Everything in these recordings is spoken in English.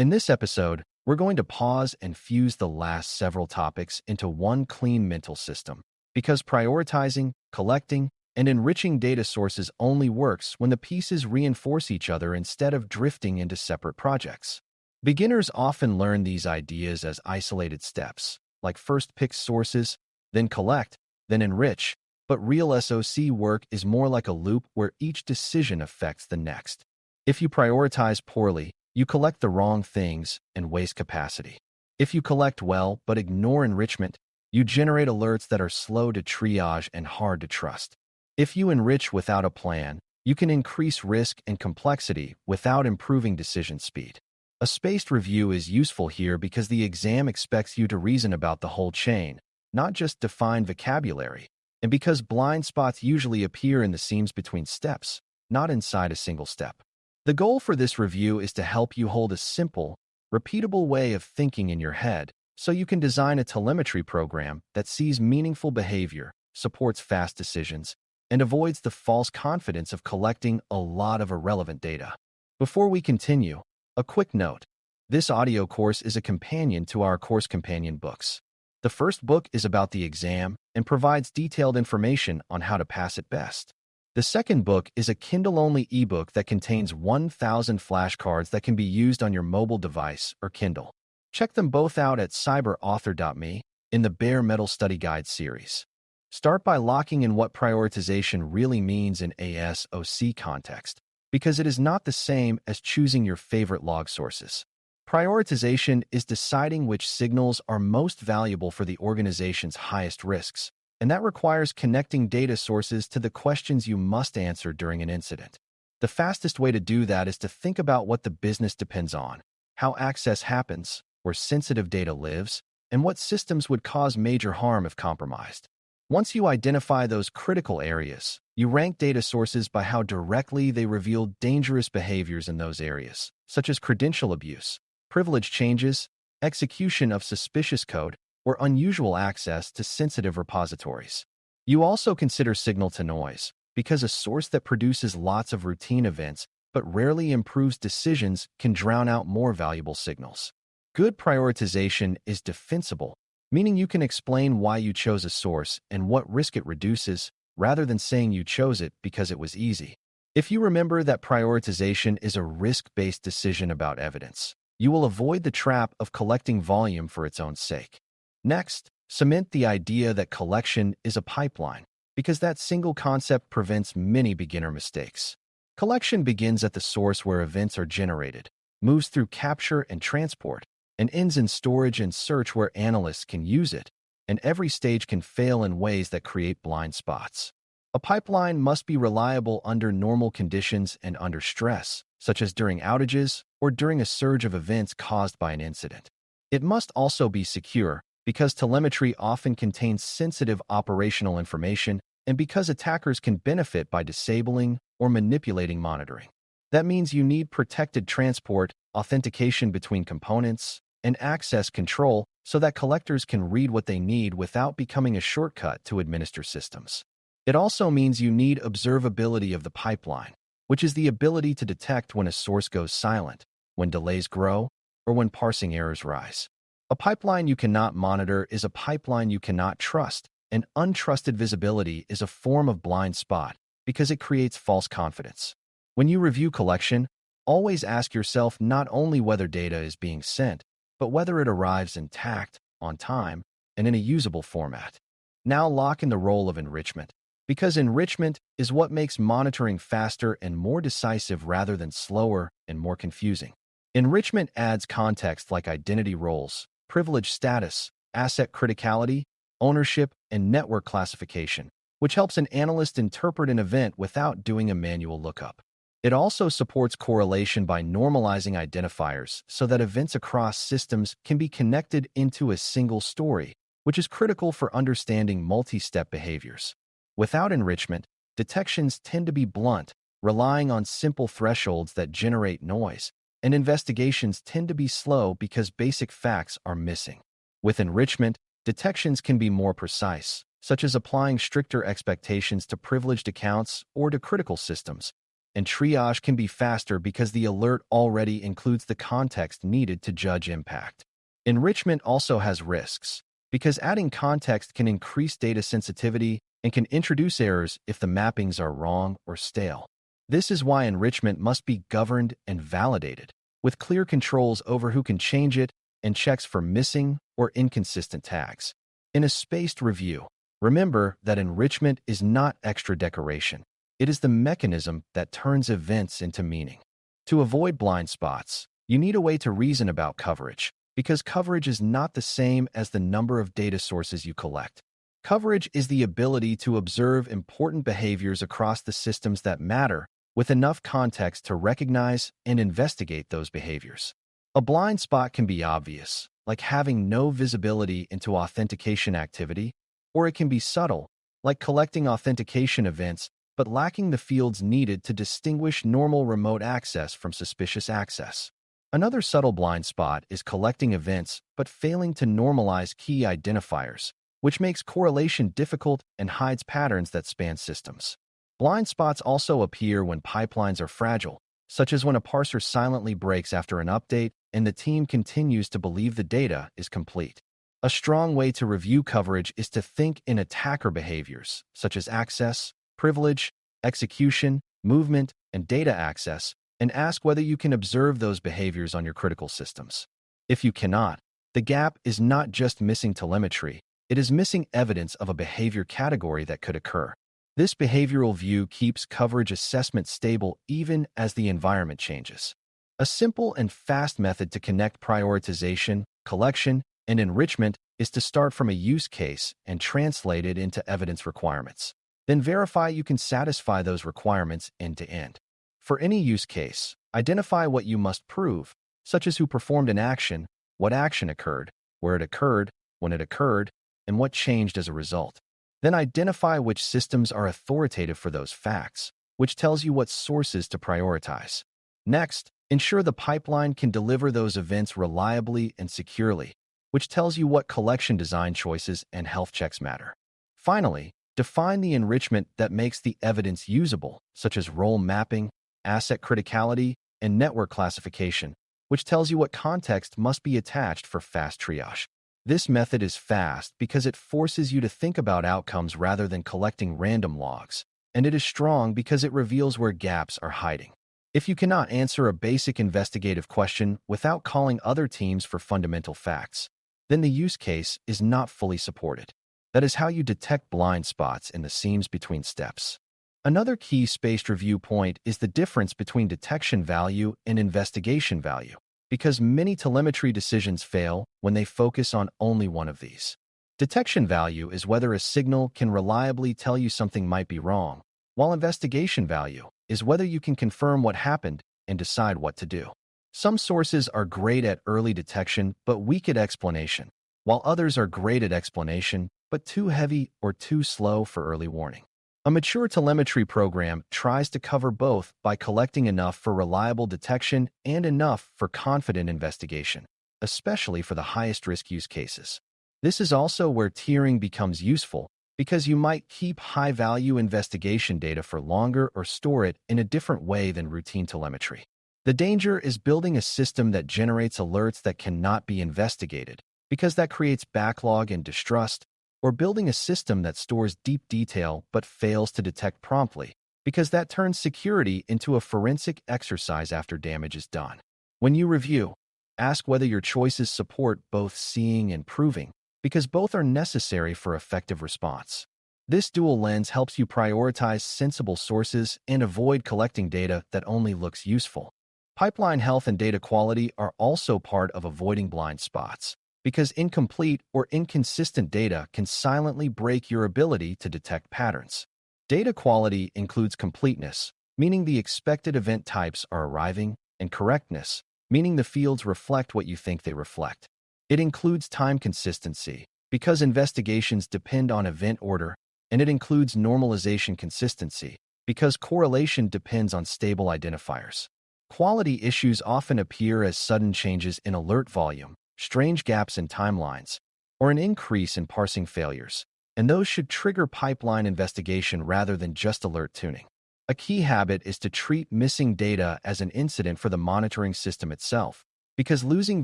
In this episode, we're going to pause and fuse the last several topics into one clean mental system, because prioritizing, collecting, and enriching data sources only works when the pieces reinforce each other instead of drifting into separate projects. Beginners often learn these ideas as isolated steps, like first pick sources, then collect, then enrich, but real SOC work is more like a loop where each decision affects the next. If you prioritize poorly, you collect the wrong things and waste capacity. If you collect well but ignore enrichment, you generate alerts that are slow to triage and hard to trust. If you enrich without a plan, you can increase risk and complexity without improving decision speed. A spaced review is useful here because the exam expects you to reason about the whole chain, not just define vocabulary, and because blind spots usually appear in the seams between steps, not inside a single step. The goal for this review is to help you hold a simple, repeatable way of thinking in your head so you can design a telemetry program that sees meaningful behavior, supports fast decisions, and avoids the false confidence of collecting a lot of irrelevant data. Before we continue, a quick note. This audio course is a companion to our course companion books. The first book is about the exam and provides detailed information on how to pass it best. The second book is a Kindle-only ebook that contains 1,000 flashcards that can be used on your mobile device or Kindle. Check them both out at cyber.author.me in the Bare Metal Study Guide series. Start by locking in what prioritization really means in a SOC context, because it is not the same as choosing your favorite log sources. Prioritization is deciding which signals are most valuable for the organization's highest risks, and that requires connecting data sources to the questions you must answer during an incident. The fastest way to do that is to think about what the business depends on, how access happens, where sensitive data lives, and what systems would cause major harm if compromised. Once you identify those critical areas, you rank data sources by how directly they reveal dangerous behaviors in those areas, such as credential abuse, privilege changes, execution of suspicious code, or unusual access to sensitive repositories. You also consider signal to noise, because a source that produces lots of routine events but rarely improves decisions can drown out more valuable signals. Good prioritization is defensible, meaning you can explain why you chose a source and what risk it reduces, rather than saying you chose it because it was easy. If you remember that prioritization is a risk-based decision about evidence, you will avoid the trap of collecting volume for its own sake. Next, cement the idea that collection is a pipeline, because that single concept prevents many beginner mistakes. Collection begins at the source where events are generated, moves through capture and transport, and ends in storage and search where analysts can use it, and every stage can fail in ways that create blind spots. A pipeline must be reliable under normal conditions and under stress, such as during outages or during a surge of events caused by an incident. It must also be secure, because telemetry often contains sensitive operational information and because attackers can benefit by disabling or manipulating monitoring. That means you need protected transport, authentication between components, and access control so that collectors can read what they need without becoming a shortcut to administer systems. It also means you need observability of the pipeline, which is the ability to detect when a source goes silent, when delays grow, or when parsing errors rise. A pipeline you cannot monitor is a pipeline you cannot trust, and untrusted visibility is a form of blind spot because it creates false confidence. When you review collection, always ask yourself not only whether data is being sent, but whether it arrives intact, on time, and in a usable format. Now lock in the role of enrichment, because enrichment is what makes monitoring faster and more decisive rather than slower and more confusing. Enrichment adds context like identity roles, privilege status, asset criticality, ownership, and network classification, which helps an analyst interpret an event without doing a manual lookup. It also supports correlation by normalizing identifiers so that events across systems can be connected into a single story, which is critical for understanding multi-step behaviors. Without enrichment, detections tend to be blunt, relying on simple thresholds that generate noise, and investigations tend to be slow because basic facts are missing. With enrichment, detections can be more precise, such as applying stricter expectations to privileged accounts or to critical systems. and triage can be faster because the alert already includes the context needed to judge impact. Enrichment also has risks, because adding context can increase data sensitivity and can introduce errors if the mappings are wrong or stale. This is why enrichment must be governed and validated, with clear controls over who can change it and checks for missing or inconsistent tags. In a spaced review, remember that enrichment is not extra decoration. It is the mechanism that turns events into meaning. To avoid blind spots, you need a way to reason about coverage, because coverage is not the same as the number of data sources you collect. Coverage is the ability to observe important behaviors across the systems that matter with enough context to recognize and investigate those behaviors. A blind spot can be obvious, like having no visibility into authentication activity, or it can be subtle, like collecting authentication events but lacking the fields needed to distinguish normal remote access from suspicious access. Another subtle blind spot is collecting events but failing to normalize key identifiers, which makes correlation difficult and hides patterns that span systems. Blind spots also appear when pipelines are fragile, such as when a parser silently breaks after an update and the team continues to believe the data is complete. A strong way to review coverage is to think in attacker behaviors, such as access, privilege, execution, movement, and data access, and ask whether you can observe those behaviors on your critical systems. If you cannot, the gap is not just missing telemetry, it is missing evidence of a behavior category that could occur. This behavioral view keeps coverage assessment stable even as the environment changes. A simple and fast method to connect prioritization, collection, and enrichment is to start from a use case and translate it into evidence requirements. Then verify you can satisfy those requirements end to end. For any use case, identify what you must prove, such as who performed an action, what action occurred, where it occurred, when it occurred, and what changed as a result. Then identify which systems are authoritative for those facts, which tells you what sources to prioritize. Next, ensure the pipeline can deliver those events reliably and securely, which tells you what collection design choices and health checks matter. Finally, define the enrichment that makes the evidence usable, such as role mapping, asset criticality, and network classification, which tells you what context must be attached for fast triage. This method is fast because it forces you to think about outcomes rather than collecting random logs, and it is strong because it reveals where gaps are hiding. If you cannot answer a basic investigative question without calling other teams for fundamental facts, then the use case is not fully supported. That is how you detect blind spots in the seams between steps. Another key spaced review point is the difference between detection value and investigation value, because many telemetry decisions fail when they focus on only one of these. Detection value is whether a signal can reliably tell you something might be wrong, while investigation value is whether you can confirm what happened and decide what to do. Some sources are great at early detection but weak at explanation, while others are great at explanation but too heavy or too slow for early warning. A mature telemetry program tries to cover both by collecting enough for reliable detection and enough for confident investigation, especially for the highest risk use cases. This is also where tiering becomes useful, because you might keep high-value investigation data for longer or store it in a different way than routine telemetry. The danger is building a system that generates alerts that cannot be investigated, because that creates backlog and distrust, or building a system that stores deep detail but fails to detect promptly, because that turns security into a forensic exercise after damage is done. When you review, ask whether your choices support both seeing and proving, because both are necessary for effective response. This dual lens helps you prioritize sensible sources and avoid collecting data that only looks useful. Pipeline health and data quality are also part of avoiding blind spots, because incomplete or inconsistent data can silently break your ability to detect patterns. Data quality includes completeness, meaning the expected event types are arriving, and correctness, meaning the fields reflect what you think they reflect. It includes time consistency, because investigations depend on event order, and it includes normalization consistency, because correlation depends on stable identifiers. Quality issues often appear as sudden changes in alert volume, strange gaps in timelines, or an increase in parsing failures, and those should trigger pipeline investigation rather than just alert tuning. A key habit is to treat missing data as an incident for the monitoring system itself, because losing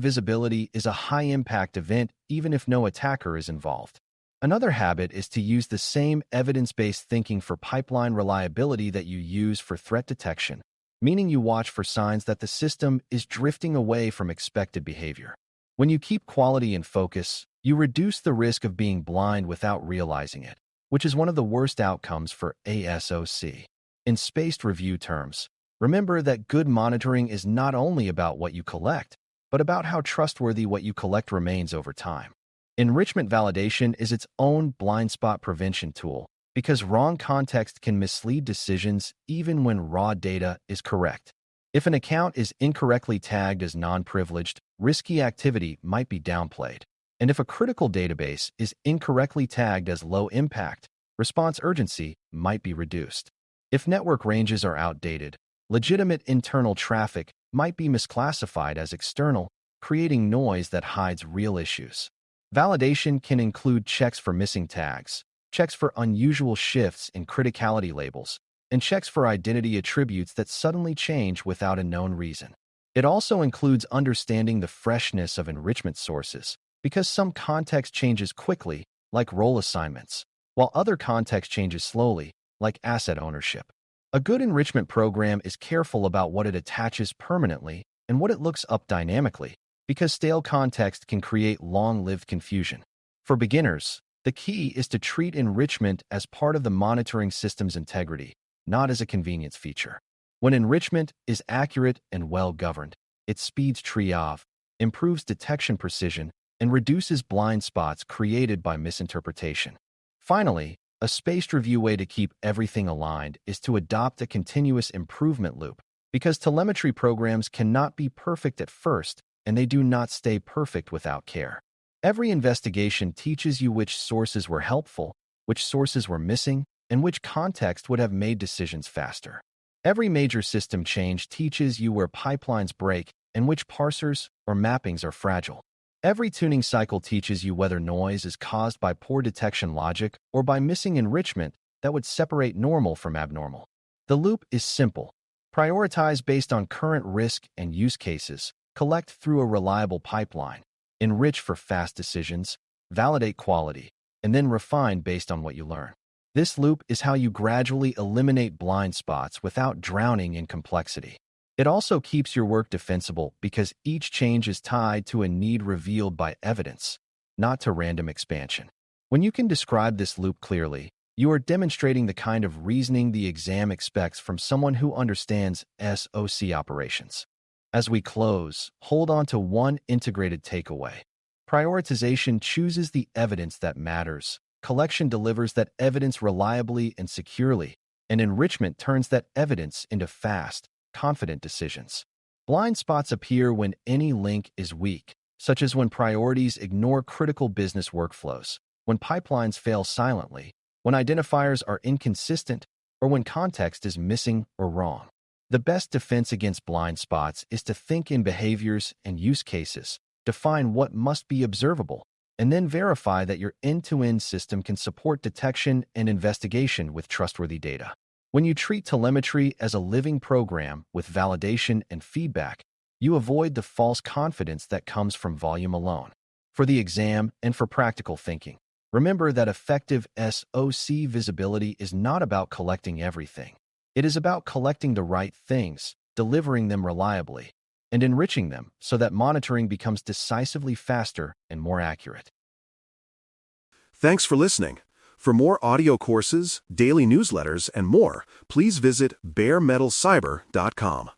visibility is a high-impact event even if no attacker is involved. Another habit is to use the same evidence-based thinking for pipeline reliability that you use for threat detection, meaning you watch for signs that the system is drifting away from expected behavior. When you keep quality in focus, you reduce the risk of being blind without realizing it, which is one of the worst outcomes for ASOC. In spaced review terms, remember that good monitoring is not only about what you collect, but about how trustworthy what you collect remains over time. Enrichment validation is its own blind spot prevention tool because wrong context can mislead decisions even when raw data is correct. If an account is incorrectly tagged as non-privileged, risky activity might be downplayed. And if a critical database is incorrectly tagged as low impact, response urgency might be reduced. If network ranges are outdated, legitimate internal traffic might be misclassified as external, creating noise that hides real issues. Validation can include checks for missing tags, checks for unusual shifts in criticality labels, and checks for identity attributes that suddenly change without a known reason. It also includes understanding the freshness of enrichment sources, because some context changes quickly, like role assignments, while other context changes slowly, like asset ownership. A good enrichment program is careful about what it attaches permanently and what it looks up dynamically, because stale context can create long-lived confusion. For beginners, the key is to treat enrichment as part of the monitoring system's integrity, not as a convenience feature. When enrichment is accurate and well-governed, it speeds triage, improves detection precision, and reduces blind spots created by misinterpretation. Finally, a spaced review way to keep everything aligned is to adopt a continuous improvement loop, because telemetry programs cannot be perfect at first, and they do not stay perfect without care. Every investigation teaches you which sources were helpful, which sources were missing, and which context would have made decisions faster. Every major system change teaches you where pipelines break and which parsers or mappings are fragile. Every tuning cycle teaches you whether noise is caused by poor detection logic or by missing enrichment that would separate normal from abnormal. The loop is simple. Prioritize based on current risk and use cases, collect through a reliable pipeline, enrich for fast decisions, validate quality, and then refine based on what you learn. This loop is how you gradually eliminate blind spots without drowning in complexity. It also keeps your work defensible because each change is tied to a need revealed by evidence, not to random expansion. When you can describe this loop clearly, you are demonstrating the kind of reasoning the exam expects from someone who understands SOC operations. As we close, hold on to one integrated takeaway. Prioritization chooses the evidence that matters, collection delivers that evidence reliably and securely, and enrichment turns that evidence into fast, confident decisions. Blind spots appear when any link is weak, such as when priorities ignore critical business workflows, when pipelines fail silently, when identifiers are inconsistent, or when context is missing or wrong. The best defense against blind spots is to think in behaviors and use cases, define what must be observable, and then verify that your end-to-end system can support detection and investigation with trustworthy data. When you treat telemetry as a living program with validation and feedback, you avoid the false confidence that comes from volume alone. For the exam and for practical thinking, remember that effective SOC visibility is not about collecting everything. It is about collecting the right things, delivering them reliably, and enriching them so that monitoring becomes decisively faster and more accurate. Thanks for listening. For more audio courses, daily newsletters, and more, please visit baremetalcyber.com.